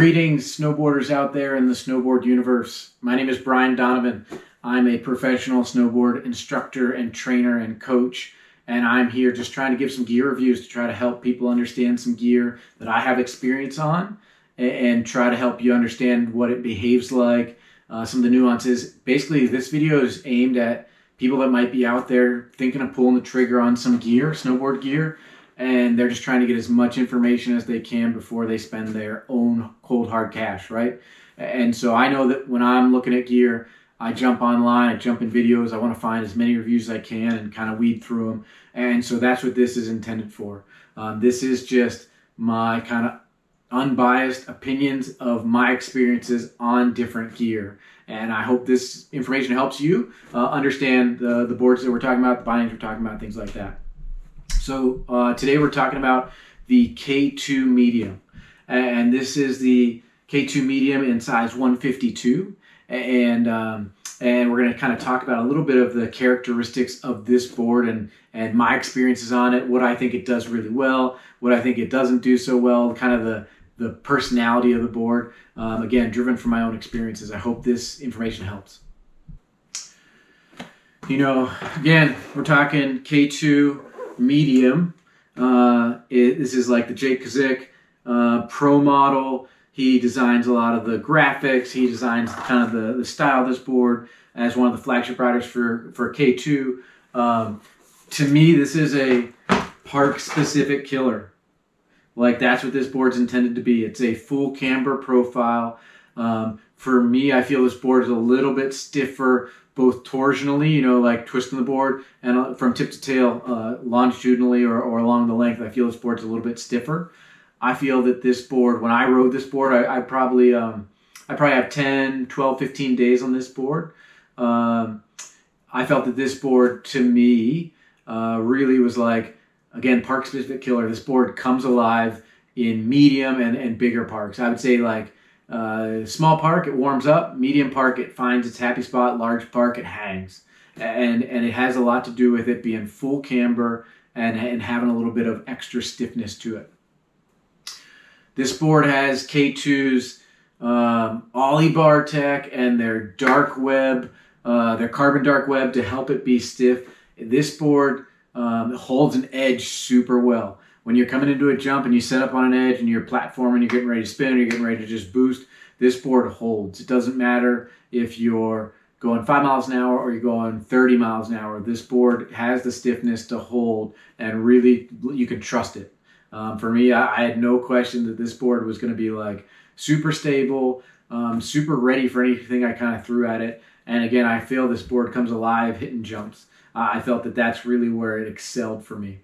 Greetings, snowboarders out there in the snowboard universe. My name is Brian Donovan. I'm a professional snowboard instructor and trainer and coach, and I'm here just trying to give some gear reviews to try to help people understand some gear that I have experience on and try to help you understand what it behaves like, some of the nuances. Basically, this video is aimed at people that might be out there thinking of pulling the trigger on some gear, snowboard gear, and they're just trying to get as much information as they can before they spend their own cold hard cash, right? And so I know that when I'm looking at gear, I jump online, I jump in videos, I want to find as many reviews as I can and kind of weed through them. And so that's what this is intended for. This is just my kind of unbiased opinions of my experiences on different gear. And I hope this information helps you understand the boards that we're talking about, the bindings we're talking about, things like that. So today we're talking about the K2 medium, and this is the K2 medium in size 152, and we're going to kind of talk about a little bit of the characteristics of this board and my experiences on it, what I think it does really well, what I think it doesn't do so well, kind of the personality of the board, again, driven from my own experiences. I hope this information helps. You know, again, we're talking K2 medium. This is like the Jake Kazik pro model. He designs a lot of the graphics. He designs kind of the style of this board as one of the flagship riders for K2. To me, this is a park-specific killer. Like, that's what this board's intended to be. It's a full camber profile. For me, I feel this board is a little bit stiffer, both torsionally, you know, like twisting the board, and from tip to tail, longitudinally or along the length. I feel this board's a little bit stiffer. I feel that this board, when I rode this board, I probably have 10, 12, 15 days on this board. I felt that this board, to me, really was like, again, park-specific killer. This board comes alive in medium and bigger parks. I would say like small park, it warms up. Medium park, it finds its happy spot. Large park, it hangs. And it has a lot to do with it being full camber and having a little bit of extra stiffness to it. This board has K2's ollie bar tech and their dark web, their carbon dark web to help it be stiff. This board holds an edge super well. When you're coming into a jump and you set up on an edge and you're platforming, you're getting ready to spin, or you're getting ready to just boost, this board holds. It doesn't matter if you're going 5 miles an hour or you're going 30 miles an hour. This board has the stiffness to hold, and really you can trust it. For me, I had no question that this board was going to be like super stable, super ready for anything I kind of threw at it. And again, I feel this board comes alive hitting jumps. I felt that that's really where it excelled for me.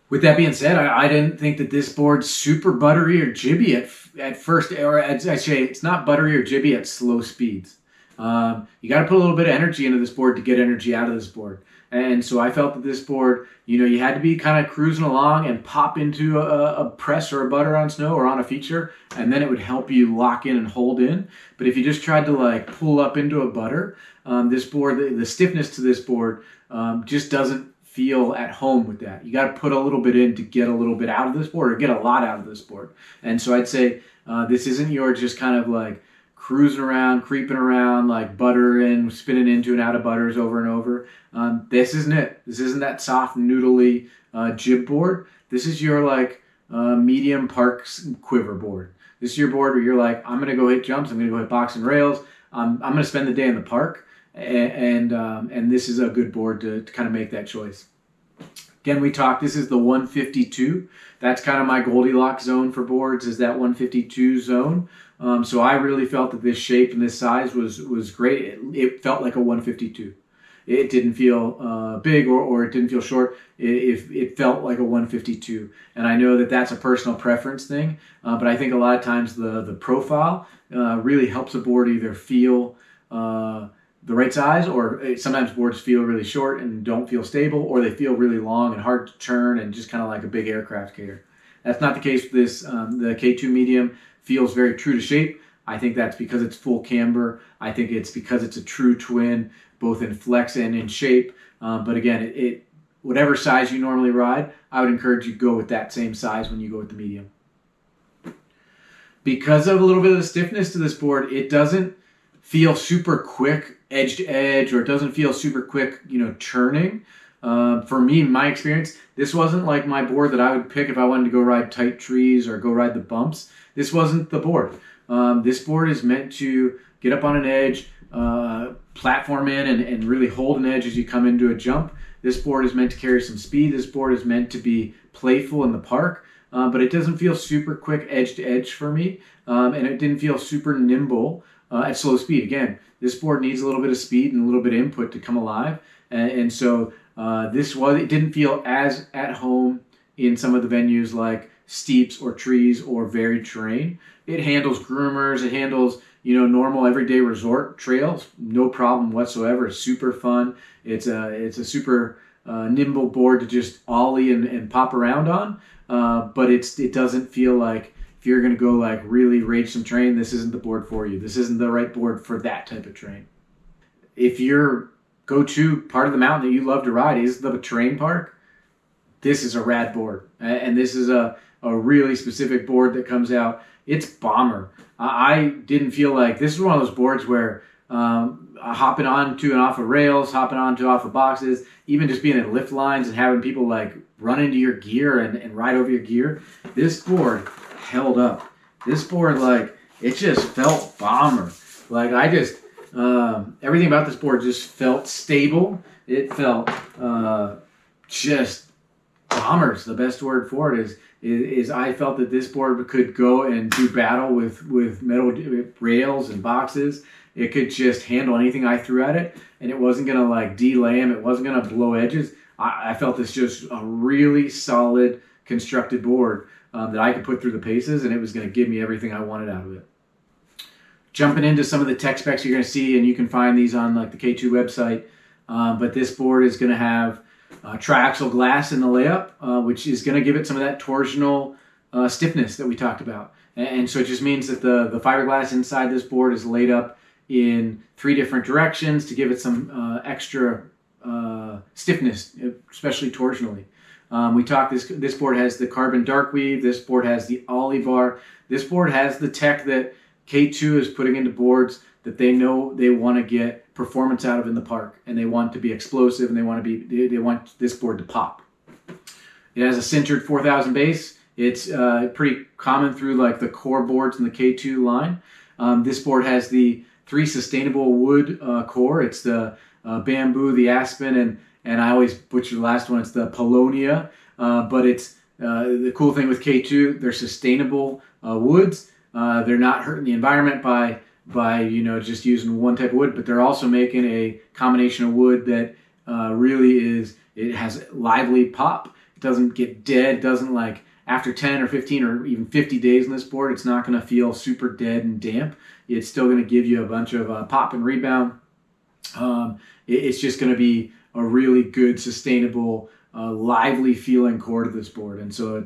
With that being said, I didn't think that this board's super buttery or jibby at first, or I'd say it's not buttery or jibby at slow speeds. You got to put a little bit of energy into this board to get energy out of this board. And so I felt that this board, you know, you had to be kind of cruising along and pop into a press or a butter on snow or on a feature, and then it would help you lock in and hold in. But if you just tried to like pull up into a butter, this board, the stiffness to this board just doesn't feel at home with that. You got to put a little bit in to get a little bit out of this board, or get a lot out of this board. And so I'd say this isn't your just kind of like cruising around, creeping around, like buttering, spinning into and out of butters over and over. This isn't it. This isn't that soft, noodly jib board. This is your like medium parks quiver board. This is your board where you're like, I'm going to go hit jumps. I'm going to go hit box and rails. I'm going to spend the day in the park. And this is a good board to kind of make that choice. Again, we talked, this is the 152. That's kind of my Goldilocks zone for boards, is that 152 zone. So I really felt that this shape and this size was great. It felt like a 152. It didn't feel big or it didn't feel short. It felt like a 152. And I know that that's a personal preference thing, but I think a lot of times the profile really helps a board either feel the right size, or sometimes boards feel really short and don't feel stable, or they feel really long and hard to turn and just kind of like a big aircraft carrier. That's not the case with this. The K2 medium feels very true to shape. I think that's because it's full camber. I think it's because it's a true twin, both in flex and in shape. But again, whatever size you normally ride, I would encourage you to go with that same size when you go with the medium. because of a little bit of the stiffness to this board, it doesn't feel super quick edge to edge, or it doesn't feel super quick, turning. For me, in my experience, this wasn't like my board that I would pick if I wanted to go ride tight trees or go ride the bumps. This wasn't the board. This board is meant to get up on an edge, platform in, and really hold an edge as you come into a jump. This board is meant to carry some speed. This board is meant to be playful in the park, but it doesn't feel super quick edge to edge for me, and it didn't feel super nimble at slow speed. Again, this board needs a little bit of speed and a little bit of input to come alive, and so it didn't feel as at home in some of the venues like steeps or trees or varied terrain. It handles groomers, it handles normal everyday resort trails, no problem whatsoever. It's super fun. It's a super nimble board to just ollie and pop around on, but it doesn't feel like, if you're going to go like really rage some terrain, this isn't the board for you. This isn't the right board for that type of terrain. If your go-to part of the mountain that you love to ride is the terrain park, this is a rad board, and this is a really specific board that comes out. It's bomber. I didn't feel like this is one of those boards where hopping onto and off of rails, hopping onto off of boxes, even just being in lift lines and having people like run into your gear and ride over your gear. This board held up. This board, like, it just felt bomber. Like, I just everything about this board just felt stable. It felt just bomber's the best word for it. Is I felt that this board could go and do battle with metal rails and boxes. It could just handle anything I threw at it, and it wasn't gonna like delay them. It wasn't gonna blow edges. I felt this just a really solid constructed board that I could put through the paces, and it was gonna give me everything I wanted out of it. Jumping into some of the tech specs you're gonna see, and you can find these on like the K2 website. But this board is gonna have triaxial glass in the layup, which is going to give it some of that torsional stiffness that we talked about. And so it just means that the fiberglass inside this board is laid up in 3 different directions to give it some extra stiffness, especially torsionally. We talked, this board has the carbon dark weave. This board has the ollie bar. This board has the tech that K2 is putting into boards that they know they want to get performance out of in the park, and they want to be explosive, and they want this board to pop. It has a sintered 4000 base. It's pretty common through like the core boards in the K2 line. This board has the 3 sustainable wood core. It's the bamboo, the aspen, and I always butcher the last one. It's the paulownia. But it's the cool thing with K2. They're sustainable woods. They're not hurting the environment by just using one type of wood, but they're also making a combination of wood that really it has lively pop. It doesn't get dead. It doesn't, like, after 10 or 15 or even 50 days on this board, it's not going to feel super dead and damp. It's still going to give you a bunch of pop and rebound. It's just going to be a really good, sustainable, lively feeling core to this board. And so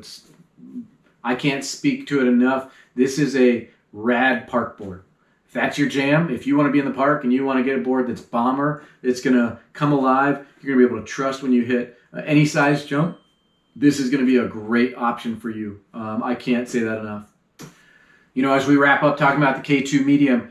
I can't speak to it enough. This is a rad park board. If that's your jam, if you want to be in the park and you want to get a board that's bomber, it's going to come alive, you're going to be able to trust when you hit any size jump, this is going to be a great option for you. I can't say that enough. As we wrap up talking about the K2 medium,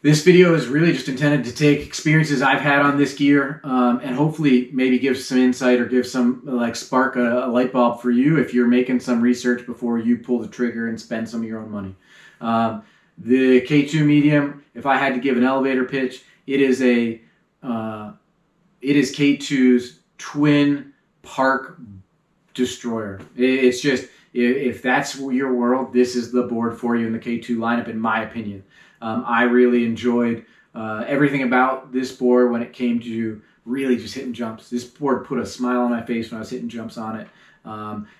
this video is really just intended to take experiences I've had on this gear and hopefully maybe give some insight or give some, spark a light bulb for you if you're making some research before you pull the trigger and spend some of your own money. The K2 medium, if I had to give an elevator pitch, it is K2's twin park destroyer. It's just, if that's your world, this is the board for you in the K2 lineup, in my opinion. I really enjoyed everything about this board when it came to really just hitting jumps. This board put a smile on my face when I was hitting jumps on it.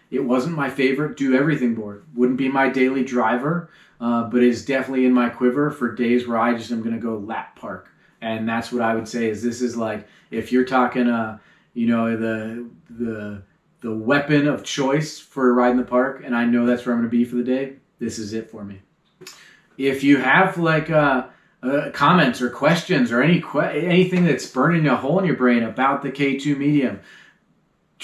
It wasn't my favorite do everything board. Wouldn't be my daily driver, but it's definitely in my quiver for days where I just am going to go lap park. And that's what I would say is this is like, if you're talking, the weapon of choice for riding the park, and I know that's where I'm going to be for the day, this is it for me. If you have comments or questions or anything that's burning a hole in your brain about the K2 medium,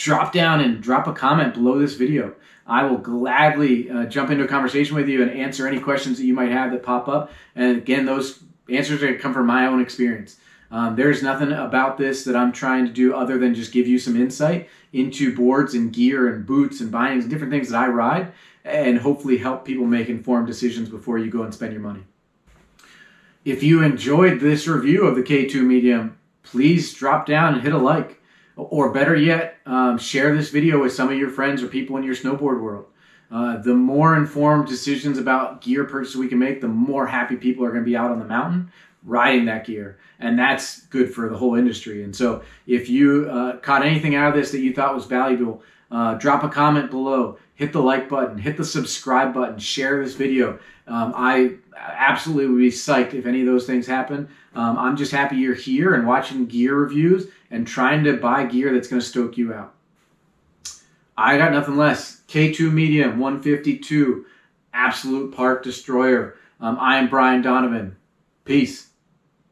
drop down and drop a comment below this video. I will gladly jump into a conversation with you and answer any questions that you might have that pop up. And again, those answers are going to come from my own experience. There's nothing about this that I'm trying to do other than just give you some insight into boards and gear and boots and bindings and different things that I ride, and hopefully help people make informed decisions before you go and spend your money. If you enjoyed this review of the K2 Medium, please drop down and hit a like. Or better yet, share this video with some of your friends or people in your snowboard world. The more informed decisions about gear purchases we can make, the more happy people are going to be out on the mountain riding that gear. And that's good for the whole industry. And so if you caught anything out of this that you thought was valuable, drop a comment below, hit the like button, hit the subscribe button, share this video. I absolutely would be psyched if any of those things happen. I'm just happy you're here and watching gear reviews and trying to buy gear that's going to stoke you out. I got nothing less. K2 Medium 152, absolute park destroyer. I am Brian Donovan. Peace.